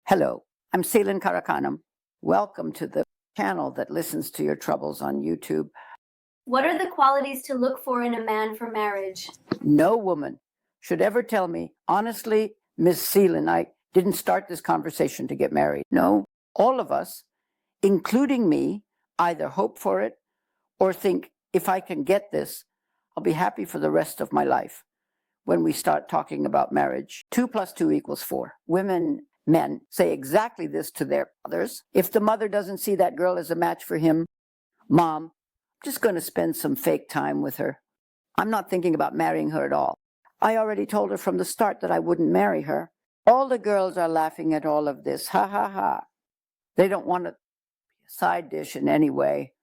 Hello, I'm Selin Karacehennem. Welcome to the channel that listens to your troubles on YouTube. What are the qualities to look for in a man for marriage? No woman should ever tell me, honestly, Miss Selin, I didn't start this conversation to get married. No, all of us, including me, either hope for it or think, if I can get this, I'll be happy for the rest of my life. When we start talking about marriage, 2 + 2 = 4. Men say exactly this to their mothers. If the mother doesn't see that girl as a match for him, Mom, I'm just going to spend some fake time with her. I'm not thinking about marrying her at all. I already told her from the start that I wouldn't marry her. All the girls are laughing at all of this. Ha ha ha. They don't want to be a side dish in any way.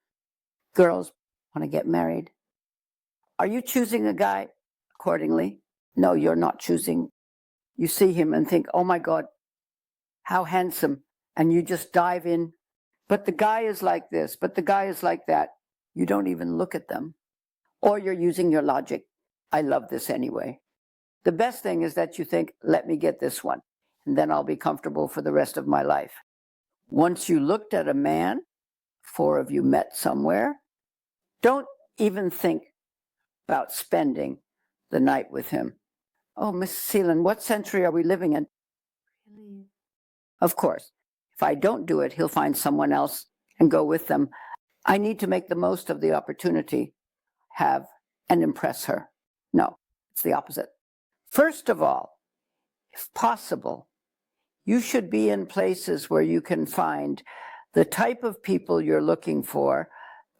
Girls want to get married. Are you choosing a guy accordingly? No, you're not choosing. You see him and think, oh my God, how handsome, and you just dive in. But the guy is like this, but the guy is like that. You don't even look at them. Or you're using your logic. I love this anyway. The best thing is that you think, let me get this one, and then I'll be comfortable for the rest of my life. Once you looked at a man, 4 of you met somewhere, don't even think about spending the night with him. Oh, Miss Selin, what century are we living in? Really? Of course, if I don't do it, he'll find someone else and go with them. I need to make the most of the opportunity, have and impress her. No, it's the opposite. First of all, if possible, you should be in places where you can find the type of people you're looking for,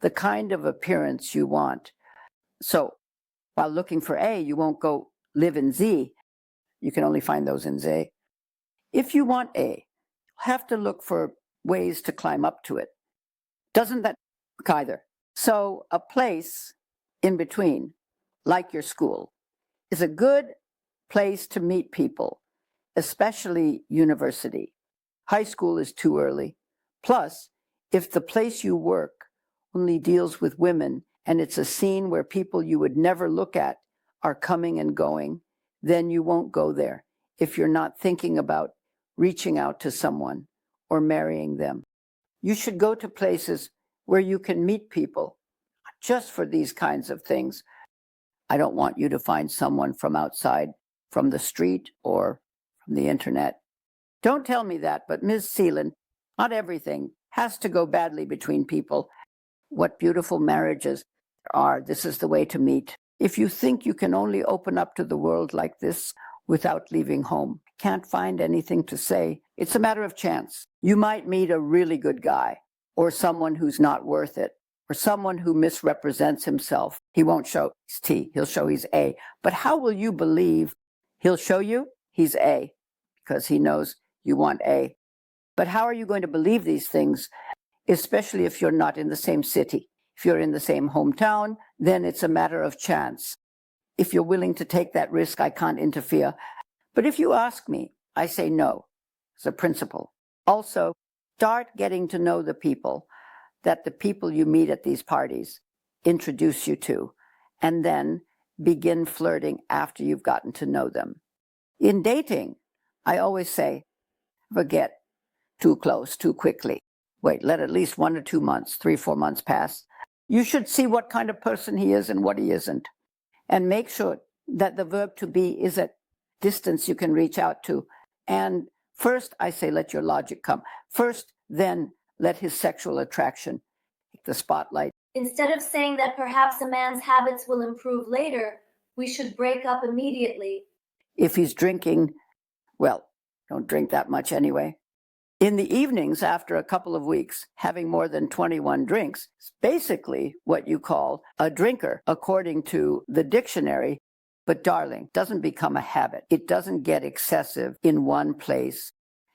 the kind of appearance you want. So while looking for A, you won't go live in Z. You can only find those in Z. If you want A, have to look for ways to climb up to it. Doesn't that work either? So a place in between, like your school, is a good place to meet people, especially university. High school is too early. Plus, if the place you work only deals with women and it's a scene where people you would never look at are coming and going, then you won't go there if you're not thinking about reaching out to someone or marrying them. You should go to places where you can meet people just for these kinds of things. I don't want you to find someone from outside, from the street or from the internet. Don't tell me that, but Ms. Selin, not everything has to go badly between people. What beautiful marriages there are. This is the way to meet. If you think you can only open up to the world like this without leaving home, can't find anything to say, it's a matter of chance. You might meet a really good guy, or someone who's not worth it, or someone who misrepresents himself. He won't show he's T, he'll show he's A. But how will you believe he'll show you he's A? Because he knows you want A. But how are you going to believe these things, especially if you're not in the same city? If you're in the same hometown, then it's a matter of chance. If you're willing to take that risk, I can't interfere. But if you ask me, I say no. It's a principle. Also, start getting to know the people that the people you meet at these parties introduce you to, and then begin flirting after you've gotten to know them. In dating, I always say, never get too close too quickly. Wait, let at least 1 or 2 months, 3, 4 months pass. You should see what kind of person he is and what he isn't. And make sure that the verb to be is at distance you can reach out to. And first, I say, let your logic come. First, then let his sexual attraction take the spotlight. Instead of saying that perhaps a man's habits will improve later, we should break up immediately. If he's drinking, well, don't drink that much anyway. In the evenings, after a couple of weeks, having more than 21 drinks is basically what you call a drinker, according to the dictionary. But darling, doesn't become a habit. It doesn't get excessive in one place.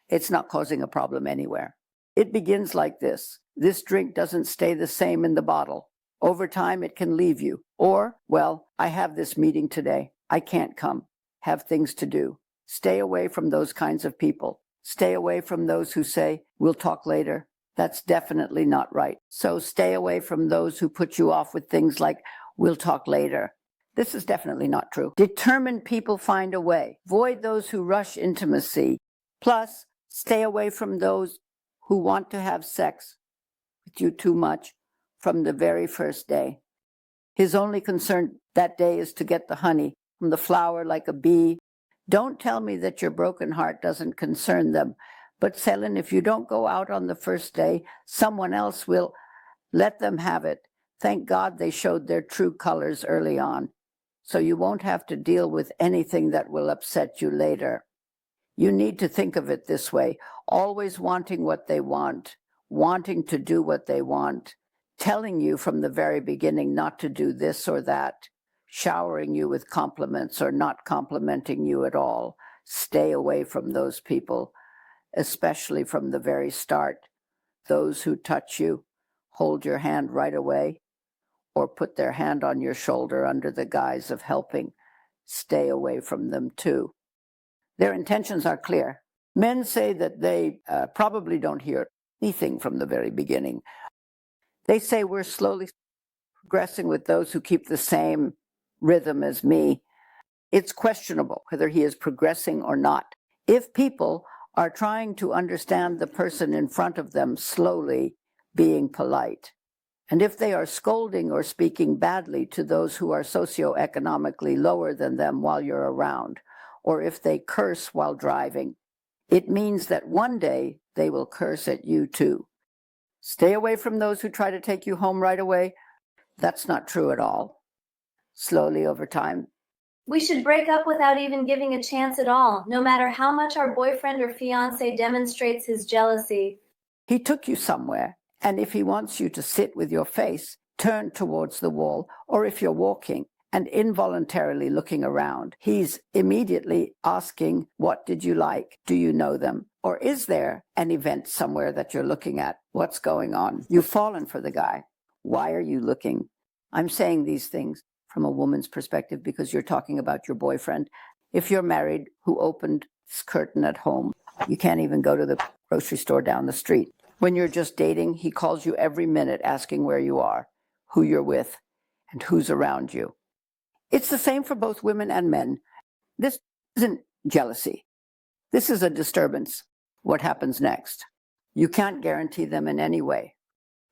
It's not causing a problem anywhere. It begins like this. This drink doesn't stay the same in the bottle. Over time, it can leave you. Or, well, I have this meeting today. I can't come. Have things to do. Stay away from those kinds of people. Stay away from those who say, we'll talk later. That's definitely not right. So stay away from those who put you off with things like, we'll talk later. This is definitely not true. Determined people find a way. Avoid those who rush intimacy. Plus, Stay away from those who want to have sex with you too much from the very first day. His only concern that day is to get the honey from the flower like a bee. Don't tell me that your broken heart doesn't concern them. But Sellin, if you don't go out on the first day, someone else will. Let them have it. Thank God they showed their true colors early on, so you won't have to deal with anything that will upset you later. You need to think of it this way, always wanting what they want, wanting to do what they want, telling you from the very beginning not to do this or that, showering you with compliments or not complimenting you at all. Stay away from those people, especially from the very start. Those who touch you, hold your hand right away, or put their hand on your shoulder under the guise of helping. Stay away from them too. Their intentions are clear. Men say that they probably don't hear anything from the very beginning. They say we're slowly progressing with those who keep the same rhythm as me. It's questionable whether he is progressing or not. If people are trying to understand the person in front of them slowly, being polite, and if they are scolding or speaking badly to those who are socioeconomically lower than them while you're around, or if they curse while driving, it means that one day they will curse at you too. Stay away from those who try to take you home right away. That's not true at all. Slowly over time. We should break up without even giving a chance at all, no matter how much our boyfriend or fiancé demonstrates his jealousy. He took you somewhere, and if he wants you to sit with your face turned towards the wall, or if you're walking and involuntarily looking around, he's immediately asking, what did you like? Do you know them? Or is there an event somewhere that you're looking at? What's going on? You've fallen for the guy. Why are you looking? I'm saying these things from a woman's perspective because you're talking about your boyfriend. If you're married, who opened this curtain at home, you can't even go to the grocery store down the street. When you're just dating, he calls you every minute asking where you are, who you're with, and who's around you. It's the same for both women and men. This isn't jealousy. This is a disturbance. What happens next? You can't guarantee them in any way.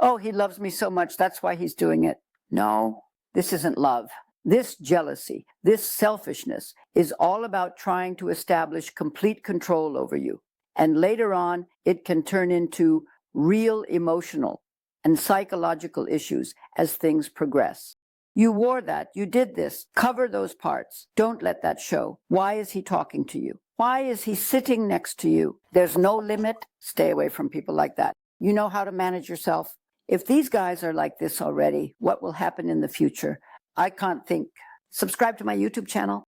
Oh, he loves me so much, that's why he's doing it. No, this isn't love. This jealousy, this selfishness is all about trying to establish complete control over you. And later on, it can turn into real emotional and psychological issues as things progress. You wore that, you did this, cover those parts. Don't let that show. Why is he talking to you? Why is he sitting next to you? There's no limit. Stay away from people like that. You know how to manage yourself. If these guys are like this already, what will happen in the future? I can't think. Subscribe to my YouTube channel.